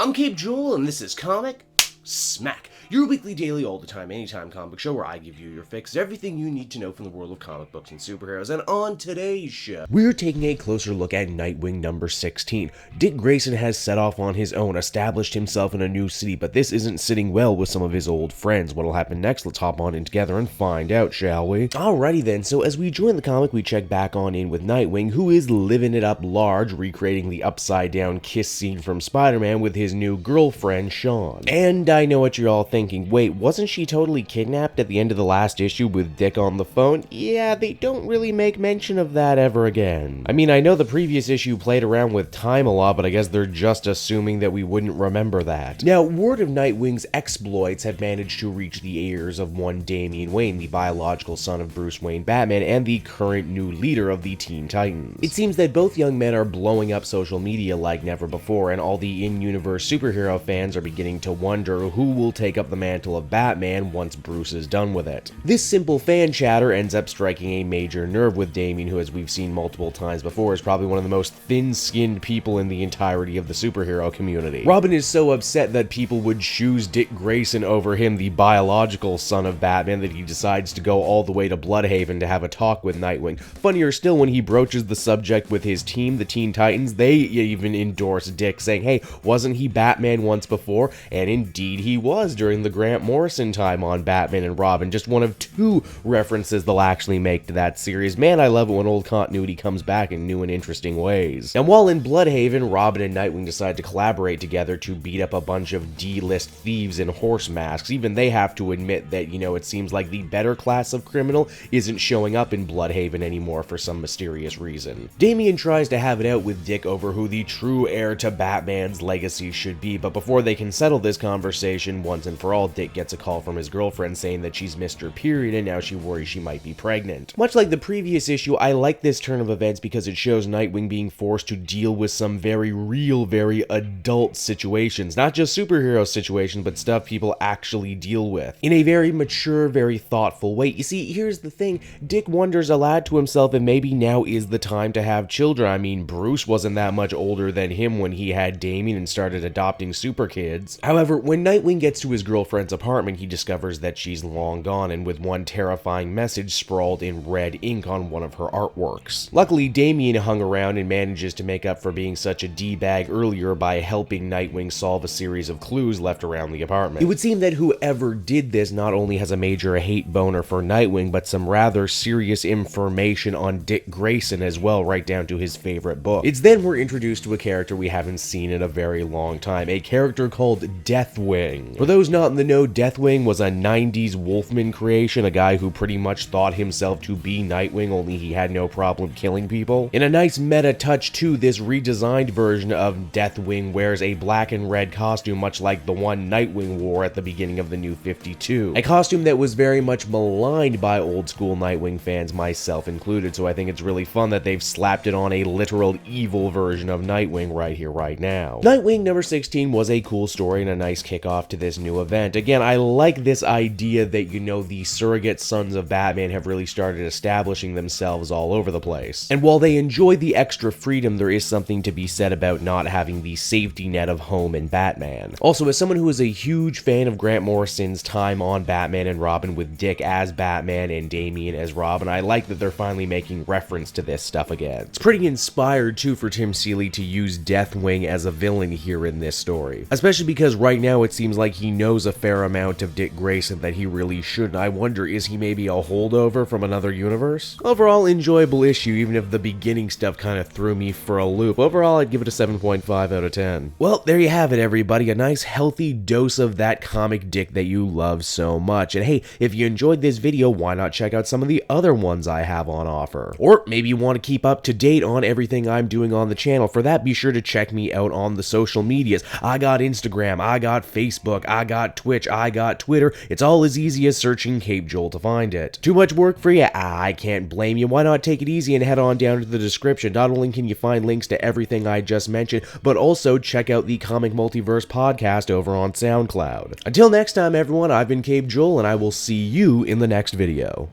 I'm Cape Joel, and this is Comic Smack, your weekly, daily, all the time, anytime comic book show where I give you your fix of everything you need to know from the world of comic books and superheroes. And on today's show, we're taking a closer look at Nightwing number 16. Dick Grayson has set off on his own, established himself in a new city, but this isn't sitting well with some of his old friends. What'll happen next? Let's hop on in together and find out, shall we? Alrighty then, so as we join the comic, we check back on in with Nightwing, who is living it up large, recreating the upside-down kiss scene from Spider-Man with his new girlfriend, Sean. And I know what you're all thinking, wait, wasn't she totally kidnapped at the end of the last issue with Dick on the phone? Yeah, they don't really make mention of that ever again. I mean, I know the previous issue played around with time a lot, but I guess they're just assuming that we wouldn't remember that. Now, word of Nightwing's exploits have managed to reach the ears of one Damian Wayne, the biological son of Bruce Wayne Batman and the current new leader of the Teen Titans. It seems that both young men are blowing up social media like never before, and all the in-universe superhero fans are beginning to wonder who will take up the mantle of Batman once Bruce is done with it. This simple fan chatter ends up striking a major nerve with Damian, who, as we've seen multiple times before, is probably one of the most thin-skinned people in the entirety of the superhero community. Robin is so upset that people would choose Dick Grayson over him, the biological son of Batman, that he decides to go all the way to Blüdhaven to have a talk with Nightwing. Funnier still, when he broaches the subject with his team, the Teen Titans, they even endorse Dick, saying, hey, wasn't he Batman once before? And indeed he was during the Grant Morrison time on Batman and Robin, just one of two references they'll actually make to that series. Man, I love it when old continuity comes back in new and interesting ways. And while in Blüdhaven, Robin and Nightwing decide to collaborate together to beat up a bunch of D-list thieves in horse masks. Even they have to admit that, it seems like the better class of criminal isn't showing up in Blüdhaven anymore for some mysterious reason. Damian tries to have it out with Dick over who the true heir to Batman's legacy should be, but before they can settle this conversation once and for all, Dick gets a call from his girlfriend saying that she's missed her period and now she worries she might be pregnant. Much like the previous issue, I like this turn of events because it shows Nightwing being forced to deal with some very real, very adult situations. Not just superhero situations, but stuff people actually deal with in a very mature, very thoughtful way. You see, here's the thing. Dick wonders aloud to himself if maybe now is the time to have children. I mean, Bruce wasn't that much older than him when he had Damian and started adopting super kids. However, when Nightwing gets to his girlfriend's apartment, he discovers that she's long gone, and with one terrifying message sprawled in red ink on one of her artworks. Luckily, Damian hung around and manages to make up for being such a D-bag earlier by helping Nightwing solve a series of clues left around the apartment. It would seem that whoever did this not only has a major hate boner for Nightwing, but some rather serious information on Dick Grayson as well, right down to his favorite book. It's then we're introduced to a character we haven't seen in a very long time, a character called Deathwing. For those not in the know, Deathwing was a 90s Wolfman creation, a guy who pretty much thought himself to be Nightwing, only he had no problem killing people. In a nice meta touch too, this redesigned version of Deathwing wears a black and red costume much like the one Nightwing wore at the beginning of the New 52. A costume that was very much maligned by old school Nightwing fans, myself included, so I think it's really fun that they've slapped it on a literal evil version of Nightwing right here, right now. Nightwing number 16 was a cool story and a nice kickoff to this new event. Again, I like this idea that, the surrogate sons of Batman have really started establishing themselves all over the place. And while they enjoy the extra freedom, there is something to be said about not having the safety net of home in Batman. Also, as someone who is a huge fan of Grant Morrison's time on Batman and Robin with Dick as Batman and Damian as Robin, I like that they're finally making reference to this stuff again. It's pretty inspired too for Tim Seeley to use Deathwing as a villain here in this story. Especially because right now it seems like he knows a fair amount of Dick Grayson that he really shouldn't. I wonder, is he maybe a holdover from another universe? Overall, enjoyable issue, even if the beginning stuff kind of threw me for a loop. Overall, I'd give it a 7.5 out of 10. Well, there you have it, everybody. A nice healthy dose of that comic Dick that you love so much. And hey, if you enjoyed this video, why not check out some of the other ones I have on offer? Or maybe you want to keep up to date on everything I'm doing on the channel. For that, be sure to check me out on the social medias. I got Instagram, I got Facebook, I got Twitch, I got Twitter. It's all as easy as searching Cape Joel to find it. Too much work for you? I can't blame you. Why not take it easy and head on down to the description? Not only can you find links to everything I just mentioned, but also check out the Comic Multiverse podcast over on SoundCloud. Until next time, everyone, I've been Cape Joel, and I will see you in the next video.